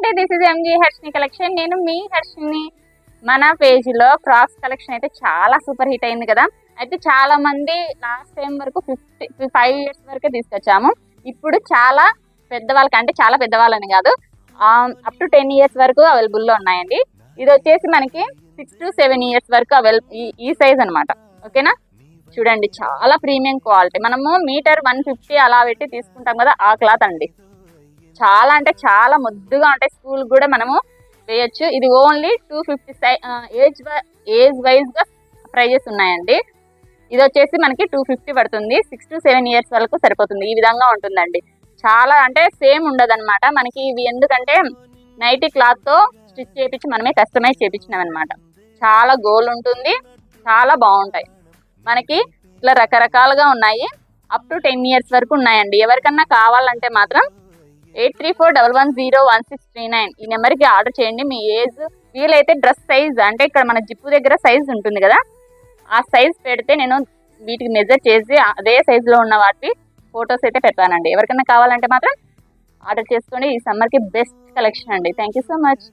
అండి, this is MG Harshini collection. నేను మీ హర్షిని. మన పేజీలో ఫ్రాక్స్ కలెక్షన్ అయితే చాలా సూపర్ హిట్ అయింది కదా. అయితే చాలా మంది లాస్ట్ టైం వరకు 5 ఇయర్స్ వరకే తీసుకొచ్చాము. ఇప్పుడు చాలా పెద్దవాళ్ళకి, అంటే చాలా పెద్దవాళ్ళని కాదు, అప్ టు 10 ఇయర్స్ వరకు అవైలబుల్లో ఉన్నాయండి. ఇది వచ్చేసి మనకి 6 to 7 ఇయర్స్ వరకు ఈ సైజ్ అనమాట. ఓకేనా, చూడండి చాలా ప్రీమియం క్వాలిటీ. మనము మీటర్ 150 అలా పెట్టి తీసుకుంటాం కదా, ఆ క్లాత్ అండి. చాలా అంటే చాలా ముద్దుగా ఉంటాయి. స్కూల్ కూడా మనము వేయచ్చు. ఇది ఓన్లీ 250 ఏజ్ వైజ్ గా ప్రైజెస్ ఉన్నాయండి. ఇది వచ్చేసి మనకి 250 పడుతుంది. 6 to 7 ఇయర్స్ వరకు సరిపోతుంది. ఈ విధంగా ఉంటుందండి. చాలా అంటే సేమ్ ఉండదు అనమాట మనకి. ఇవి ఎందుకంటే నైటీ క్లాత్ తో స్టిచ్ చేయించి మనమే కస్టమైజ్ చేయించినాం అనమాట. చాలా గోల్ ఉంటుంది, చాలా బాగుంటాయి. మనకి ఇట్లా రకరకాలుగా ఉన్నాయి. అప్ టు 10 ఇయర్స్ వరకు ఉన్నాయండి. ఎవరికన్నా కావాలంటే మాత్రం 8341101639 ఈ నెంబర్కి ఆర్డర్ చేయండి. మీ ఏజ్ వీలైతే డ్రెస్ సైజ్, అంటే ఇక్కడ మన జిప్పు దగ్గర సైజ్ ఉంటుంది కదా, ఆ సైజ్ పెడితే నేను వీటికి మెజర్ చేసి అదే సైజులో ఉన్న వాటి ఫొటోస్ అయితే పెడతానండి. ఎవరికైనా కావాలంటే మాత్రం ఆర్డర్ చేసుకోండి. ఈ సమ్మర్కి బెస్ట్ కలెక్షన్ అండి. Thank you so much.